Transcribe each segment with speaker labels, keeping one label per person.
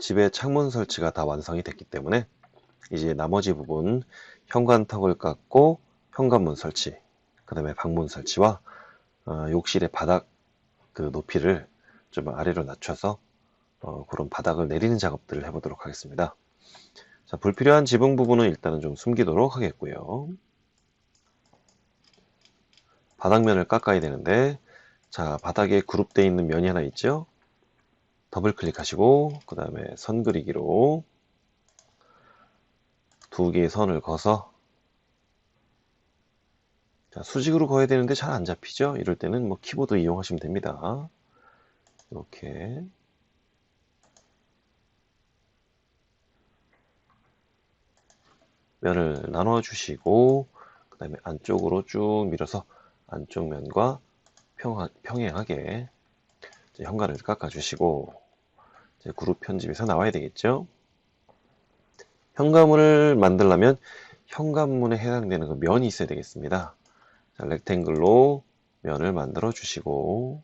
Speaker 1: 집에 창문 설치가 다 완성이 됐기 때문에 이제 나머지 부분 현관턱을 깎고 현관문 설치, 그 다음에 방문 설치와 욕실의 바닥 그 높이를 좀 아래로 낮춰서 그런 바닥을 내리는 작업들을 해보도록 하겠습니다. 자, 불필요한 지붕 부분은 일단은 좀 숨기도록 하겠고요. 바닥면을 깎아야 되는데, 자, 바닥에 그룹되어 있는 면이 하나 있죠? 더블 클릭하시고 그 다음에 선 그리기로 두 개의 선을 그어서, 자, 수직으로 그어야 되는데 잘 안 잡히죠? 이럴 때는 뭐 키보드 이용하시면 됩니다. 이렇게 면을 나눠 주시고 그 다음에 안쪽으로 쭉 밀어서 안쪽 면과 평행하게 현관을 깎아 주시고, 그룹 편집에서 나와야 되겠죠. 현관문을 만들려면 현관문에 해당되는 그 면이 있어야 되겠습니다. 자, 렉탱글로 면을 만들어 주시고,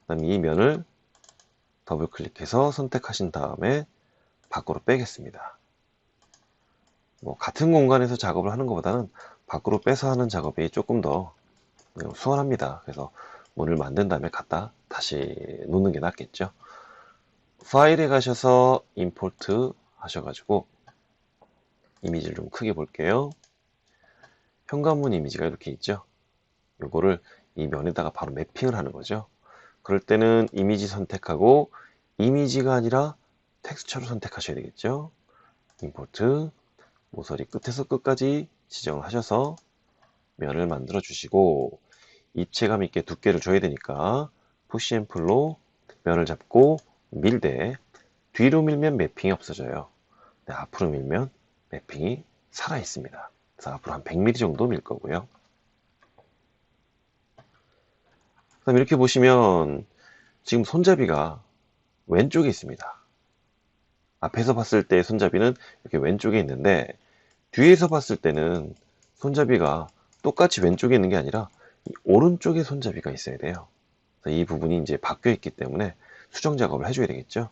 Speaker 1: 그다음 이 면을 더블 클릭해서 선택하신 다음에 밖으로 빼겠습니다. 뭐 같은 공간에서 작업을 하는 것보다는 밖으로 빼서 하는 작업이 조금 더 수월합니다. 그래서 문을 만든 다음에 갖다 다시 놓는 게 낫겠죠. 파일에 가셔서 임포트 하셔가지고 이미지를 좀 크게 볼게요. 현관문 이미지가 이렇게 있죠. 요거를 이 면에다가 바로 매핑을 하는 거죠. 그럴 때는 이미지 선택하고 이미지가 아니라 텍스처를 선택하셔야 되겠죠. 임포트, 모서리 끝에서 끝까지 지정을 하셔서 면을 만들어 주시고, 입체감 있게 두께를 줘야 되니까 푸시 앤 풀로 면을 잡고 밀되, 뒤로 밀면 매핑이 없어져요. 네, 앞으로 밀면 매핑이 살아 있습니다. 그래서 앞으로 한 100mm 정도 밀 거고요. 그다음 이렇게 보시면 지금 손잡이가 왼쪽에 있습니다. 앞에서 봤을 때 손잡이는 이렇게 왼쪽에 있는데, 뒤에서 봤을 때는 손잡이가 똑같이 왼쪽에 있는 게 아니라 이 오른쪽에 손잡이가 있어야 돼요. 이 부분이 이제 바뀌어 있기 때문에 수정 작업을 해줘야 되겠죠.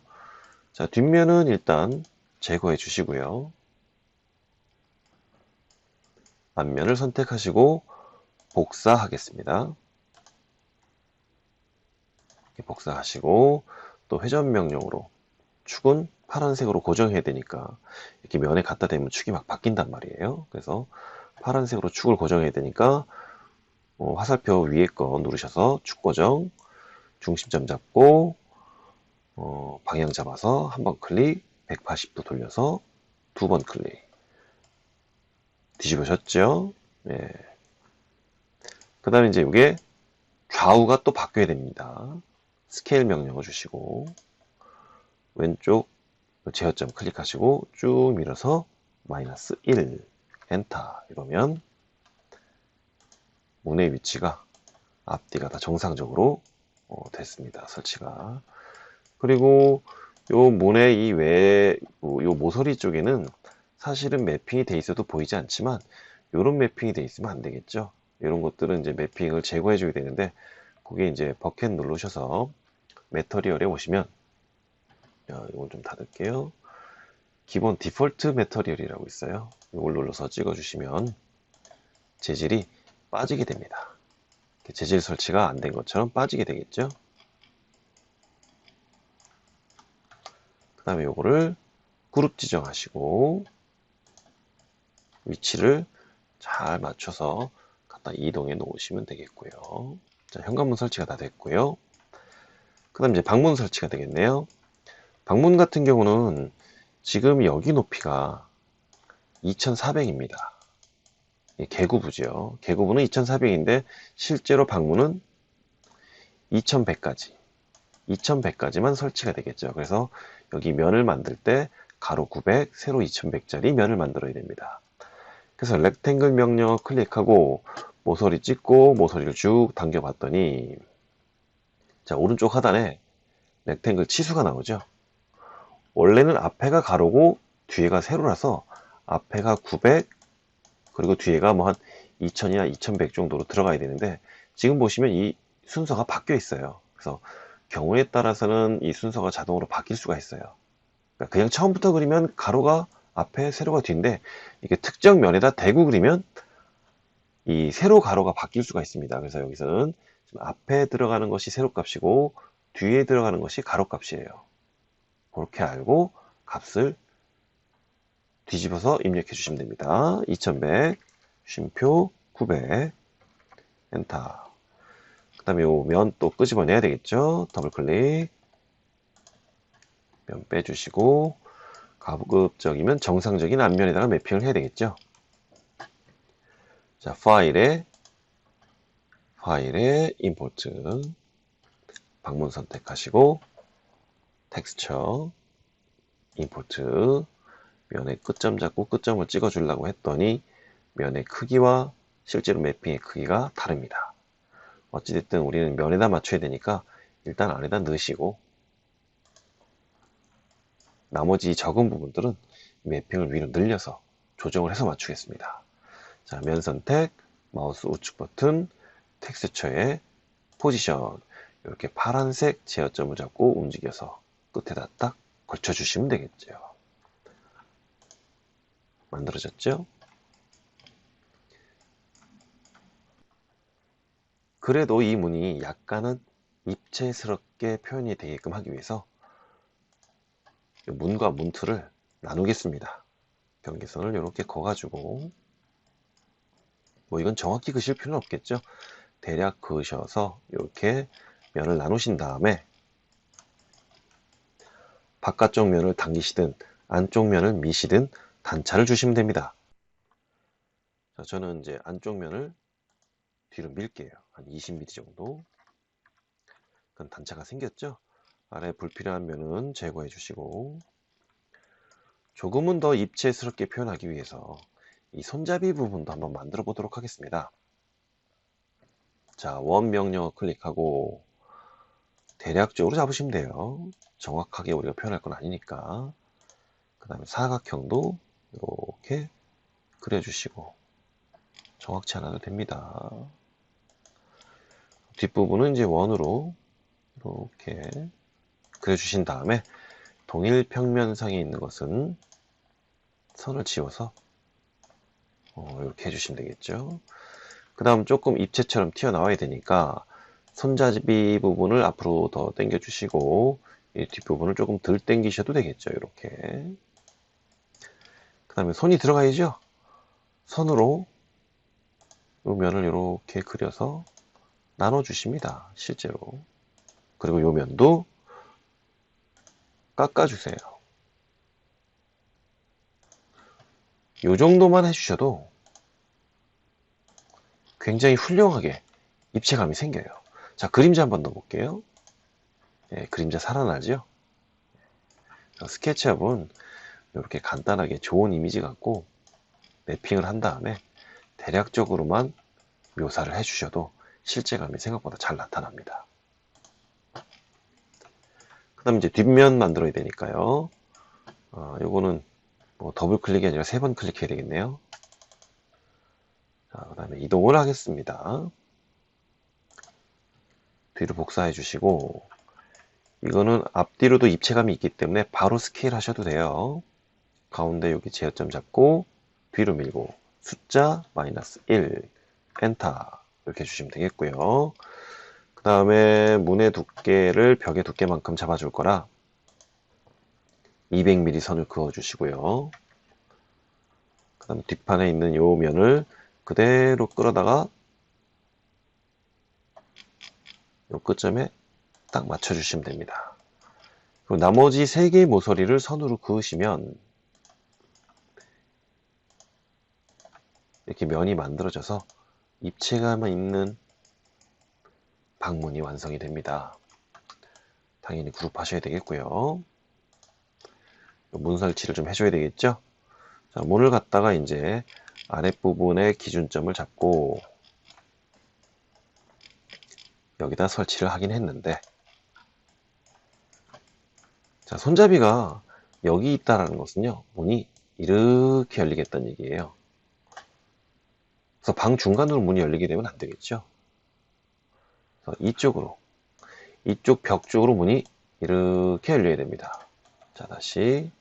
Speaker 1: 자, 뒷면은 일단 제거해 주시고요. 앞면을 선택하시고 복사하겠습니다. 이렇게 복사하시고, 또 회전 명령으로 축은 파란색으로 고정해야 되니까 이렇게 면에 갖다 대면 축이 막 바뀐단 말이에요. 그래서 파란색으로 축을 고정해야 되니까 화살표 위에 거 누르셔서 축 고정, 중심점 잡고 방향 잡아서 한 번 클릭, 180도 돌려서 두 번 클릭 뒤집으셨죠? 예. 그 다음에 이제 이게 좌우가 또 바뀌어야 됩니다. 스케일 명령을 주시고 왼쪽 제어점 클릭하시고 쭉 밀어서 마이너스 1 엔터. 이러면 문의 위치가 앞뒤가 다 정상적으로 됐습니다. 설치가. 그리고 요 문의 이 외에 요 모서리 쪽에는 사실은 매핑이 돼 있어도 보이지 않지만 요런 매핑이 돼 있으면 안 되겠죠. 이런 것들은 이제 매핑을 제거해 줘야 되는데, 그게 이제 버켓 누르셔서 매터리얼에 오시면, 이건 좀 닫을게요. 기본 디폴트 매터리얼이라고 있어요. 이걸 눌러서 찍어 주시면 재질이 빠지게 됩니다. 재질 설치가 안 된 것처럼 빠지게 되겠죠. 그 다음에 요거를 그룹 지정하시고 위치를 잘 맞춰서 갖다 이동해 놓으시면 되겠고요. 자, 현관문 설치가 다 됐고요. 그 다음 이제 방문 설치가 되겠네요. 방문 같은 경우는 지금 여기 높이가 2400입니다. 개구부죠. 개구부는 2400인데 실제로 방문은 2100까지만 설치가 되겠죠. 그래서 여기 면을 만들 때 가로 900, 세로 2100짜리 면을 만들어야 됩니다. 그래서 렉탱글 명령어 클릭하고 모서리 찍고 모서리를 쭉 당겨 봤더니, 자, 오른쪽 하단에 렉탱글 치수가 나오죠. 원래는 앞에가 가로고 뒤에가 세로라서 앞에가 900 그리고 뒤에가 뭐 한 2000이나 2100 정도로 들어가야 되는데, 지금 보시면 이 순서가 바뀌어 있어요. 그래서 경우에 따라서는 이 순서가 자동으로 바뀔 수가 있어요. 그러니까 그냥 처음부터 그리면 가로가 앞에, 세로가 뒤인데 이게 특정 면에다 대고 그리면 이 세로 가로가 바뀔 수가 있습니다. 그래서 여기서는 지금 앞에 들어가는 것이 세로 값이고 뒤에 들어가는 것이 가로 값이에요. 그렇게 알고 값을 뒤집어서 입력해 주시면 됩니다. 2100, 쉼표 900, 엔터. 그 다음에 요 면 또 끄집어내야 되겠죠. 더블 클릭, 면 빼주시고 가급적이면 정상적인 앞면에다가 매핑을 해야 되겠죠. 자, 파일에 임포트 방문 선택하시고 텍스처 임포트 면의 끝점 잡고 끝점을 찍어 주려고 했더니 면의 크기와 실제로 매핑의 크기가 다릅니다. 어찌됐든 우리는 면에다 맞춰야 되니까 일단 안에다 넣으시고 나머지 적은 부분들은 매핑을 위로 늘려서 조정을 해서 맞추겠습니다. 자, 면 선택, 마우스 우측 버튼, 텍스처의 포지션 이렇게 파란색 제어점을 잡고 움직여서 끝에다 딱 걸쳐주시면 되겠죠. 만들어졌죠? 그래도 이 문이 약간은 입체스럽게 표현이 되게끔 하기 위해서 문과 문틀을 나누겠습니다. 경계선을 이렇게 그어가지고 뭐 이건 정확히 그실 필요는 없겠죠. 대략 그으셔서 이렇게 면을 나누신 다음에 바깥쪽 면을 당기시든 안쪽 면을 미시든 단차를 주시면 됩니다. 자, 저는 이제 안쪽 면을 뒤로 밀게요. 한 20mm 정도. 그럼 단차가 생겼죠? 아래 불필요한 면은 제거해 주시고 조금은 더 입체스럽게 표현하기 위해서 이 손잡이 부분도 한번 만들어 보도록 하겠습니다. 자, 원 명령어 클릭하고 대략적으로 잡으시면 돼요. 정확하게 우리가 표현할 건 아니니까. 그 다음에 사각형도 이렇게 그려주시고 정확치 않아도 됩니다. 뒷부분은 이제 원으로 이렇게 그려주신 다음에 동일 평면상에 있는 것은 선을 지워서 이렇게 해주시면 되겠죠. 그 다음 조금 입체처럼 튀어나와야 되니까 손잡이 부분을 앞으로 더 당겨 주시고 이 뒷부분을 조금 덜 당기셔도 되겠죠. 이렇게. 그 다음에 손이 들어가야죠. 선으로 이 면을 이렇게 그려서 나눠 주십니다. 실제로. 그리고 이 면도 깎아 주세요. 이 정도만 해주셔도 굉장히 훌륭하게 입체감이 생겨요. 자, 그림자 한번 넣어볼게요. 네, 그림자 살아나죠? 스케치업은 이렇게 간단하게 좋은 이미지 갖고 맵핑을 한 다음에 대략적으로만 묘사를 해주셔도 실제감이 생각보다 잘 나타납니다. 그 다음 이제 뒷면 만들어야 되니까요. 요거는 뭐 더블 클릭이 아니라 3번 클릭해야 되겠네요. 자, 그 다음에 이동을 하겠습니다. 뒤로 복사해 주시고 이거는 앞뒤로도 입체감이 있기 때문에 바로 스케일 하셔도 돼요. 가운데 여기 제어점 잡고 뒤로 밀고 숫자 -1 엔터 이렇게 해주시면 되겠고요. 그 다음에 문의 두께를 벽의 두께만큼 잡아줄 거라 200mm 선을 그어 주시고요. 그 다음 뒷판에 있는 요 면을 그대로 끌어다가 요 끝점에 딱 맞춰 주시면 됩니다. 그리고 나머지 3개의 모서리를 선으로 그으시면 이렇게 면이 만들어져서 입체감 있는 방문이 완성이 됩니다. 당연히 그룹 하셔야 되겠고요. 문 설치를 좀 해줘야 되겠죠. 자, 문을 갖다가 이제 아랫부분에 기준점을 잡고 여기다 설치를 하긴 했는데 자, 손잡이가 여기 있다라는 것은요, 문이 이렇게 열리겠다는 얘기예요. 그래서 방 중간으로 문이 열리게 되면 안 되겠죠. 그래서 이쪽으로 이쪽 벽 쪽으로 문이 이렇게 열려야 됩니다. 자, 다시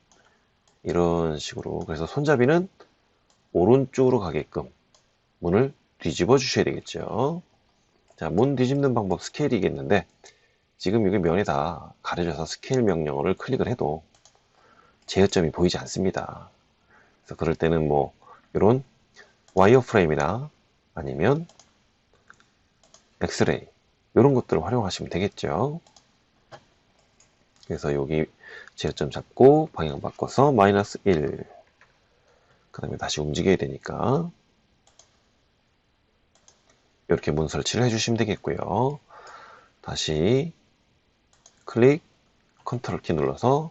Speaker 1: 이런 식으로. 그래서 손잡이는 오른쪽으로 가게끔 문을 뒤집어 주셔야 되겠죠. 자, 문 뒤집는 방법 스케일이겠는데 지금 여기 면에다 가려져서 스케일 명령어를 클릭을 해도 제어점이 보이지 않습니다. 그래서 그럴 때는 뭐 이런 와이어프레임이나 아니면 엑스레이 이런 것들을 활용하시면 되겠죠. 그래서 여기 제어점 잡고 방향 바꿔서 마이너스 1. 그 다음에 다시 움직여야 되니까 이렇게 문 설치를 해주시면 되겠고요. 다시 클릭, 컨트롤 키 눌러서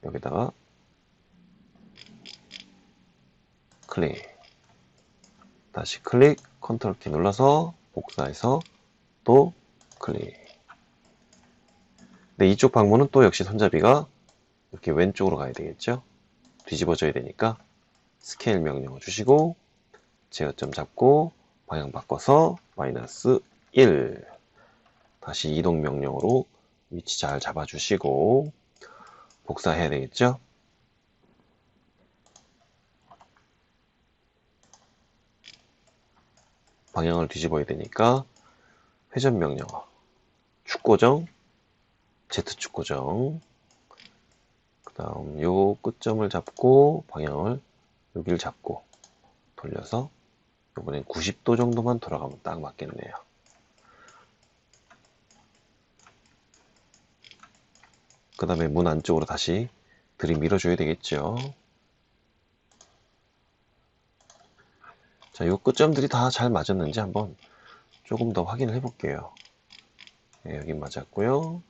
Speaker 1: 여기다가 클릭, 다시 클릭, 컨트롤 키 눌러서 복사해서 또 클릭. 네, 이쪽 방문은 또 역시 손잡이가 이렇게 왼쪽으로 가야 되겠죠. 뒤집어져야 되니까 스케일 명령어 주시고 제어점 잡고 방향 바꿔서 마이너스 1. 다시 이동 명령으로 위치 잘 잡아주시고 복사해야 되겠죠. 방향을 뒤집어야 되니까 회전 명령어 축 고정, Z축 고정. 그 다음 요 끝점을 잡고 방향을 여기를 잡고 돌려서 이번엔 90도 정도만 돌아가면 딱 맞겠네요. 그 다음에 문 안쪽으로 다시 들이밀어줘야 되겠죠. 자, 요 끝점들이 다 잘 맞았는지 한번 조금 더 확인을 해볼게요. 네, 여기 맞았고요.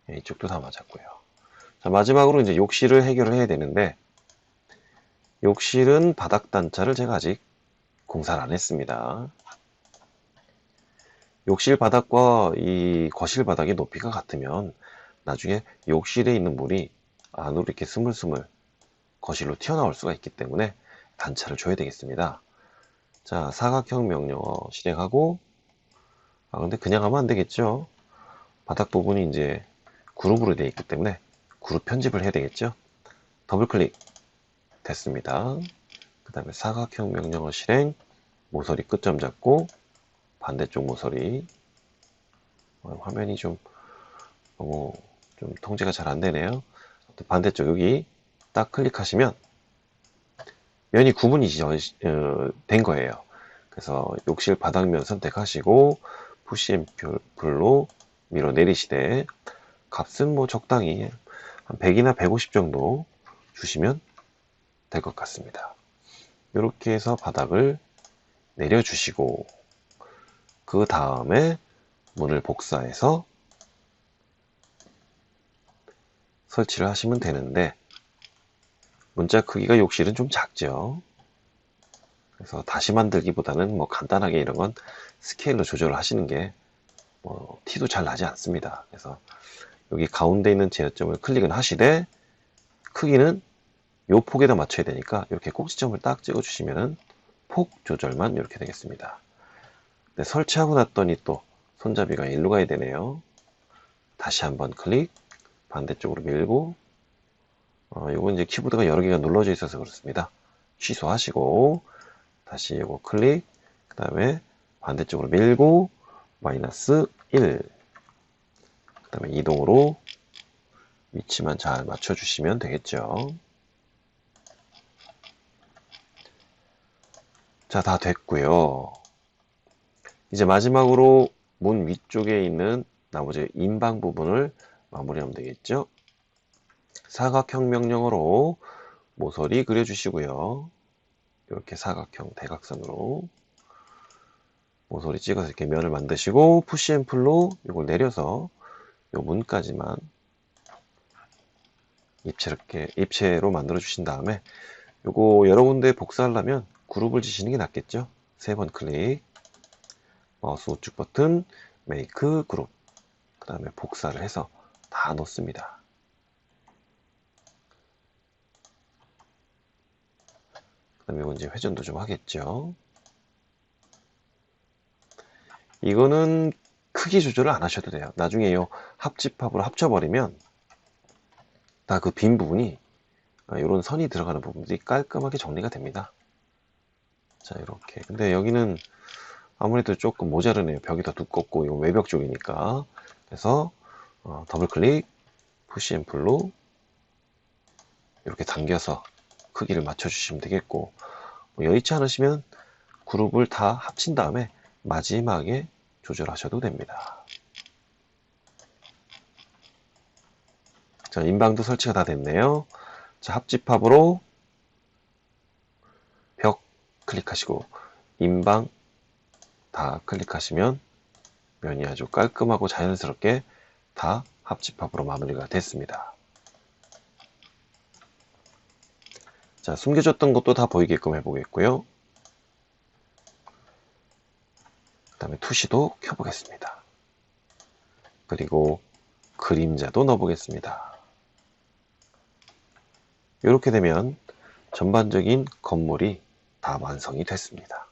Speaker 1: 네, 이쪽도 다 맞았고요. 자, 마지막으로 이제 욕실을 해결을 해야 되는데 욕실은 바닥 단차를 제가 아직 공사를 안 했습니다. 욕실 바닥과 이 거실 바닥의 높이가 같으면 나중에 욕실에 있는 물이 안으로 이렇게 스물스물 거실로 튀어나올 수가 있기 때문에 단차를 줘야 되겠습니다. 자, 사각형 명령어 실행하고 근데 그냥 하면 안 되겠죠. 바닥 부분이 이제 그룹으로 되어 있기 때문에 그룹 편집을 해야 되겠죠. 더블 클릭 됐습니다. 그 다음에 사각형 명령어 실행 모서리 끝점 잡고 반대쪽 모서리 화면이 좀 너무 좀 통제가 잘 안 되네요. 반대쪽 여기 딱 클릭하시면 면이 구분이 된 거예요. 그래서 욕실 바닥면 선택하시고 푸시 앤 풀로 밀어 내리시되 값은 뭐 적당히 한 100이나 150 정도 주시면 될 것 같습니다. 이렇게 해서 바닥을 내려주시고 그 다음에 문을 복사해서 설치를 하시면 되는데 문자 크기가 욕실은 좀 작죠. 그래서 다시 만들기보다는 뭐 간단하게 이런 건 스케일로 조절을 하시는 게 뭐 티도 잘 나지 않습니다. 그래서 여기 가운데 있는 제어점을 클릭은 하시되 크기는 요 폭에다 맞춰야 되니까 이렇게 꼭지점을 딱 찍어 주시면은 폭 조절만 이렇게 되겠습니다. 네, 설치하고 났더니 또 손잡이가 일로 가야 되네요. 다시 한번 클릭, 반대쪽으로 밀고 요건 이제 키보드가 여러 개가 눌러져 있어서 그렇습니다. 취소하시고 다시 요거 클릭, 그 다음에 반대쪽으로 밀고 마이너스 1. 그 다음에 이동으로 위치만 잘 맞춰주시면 되겠죠. 자, 다 됐고요. 이제 마지막으로 문 위쪽에 있는 나머지 인방 부분을 마무리하면 되겠죠. 사각형 명령어로 모서리 그려주시고요. 이렇게 사각형 대각선으로 모서리 찍어서 이렇게 면을 만드시고 푸시 앤 풀로 이걸 내려서 요 문까지만 입체로 만들어 주신 다음에 요거 여러 군데 복사하려면 그룹을 지시는 게 낫겠죠. 3번 클릭, 마우스 우측 버튼, 메이크 그룹, 그 다음에 복사를 해서 다 넣습니다. 그 다음에 이건 이제 회전도 좀 하겠죠. 이거는 크기 조절을 안 하셔도 돼요. 나중에 요 합집합으로 합쳐버리면 다 그 빈 부분이 이런 선이 들어가는 부분들이 깔끔하게 정리가 됩니다. 자, 이렇게. 근데 여기는 아무래도 조금 모자르네요. 벽이 더 두껍고 이건 외벽 쪽이니까. 그래서 더블 클릭, 푸시 앤 풀로 이렇게 당겨서 크기를 맞춰주시면 되겠고, 뭐 여의치 않으시면 그룹을 다 합친 다음에 마지막에 조절하셔도 됩니다. 자, 인방도 설치가 다 됐네요. 자, 합집합으로 벽 클릭하시고 인방 다 클릭하시면 면이 아주 깔끔하고 자연스럽게 다 합집합으로 마무리가 됐습니다. 자, 숨겨졌던 것도 다 보이게끔 해보겠고요. 그 다음에 투시도 켜보겠습니다. 그리고 그림자도 넣어보겠습니다. 이렇게 되면 전반적인 건물이 다 완성이 됐습니다.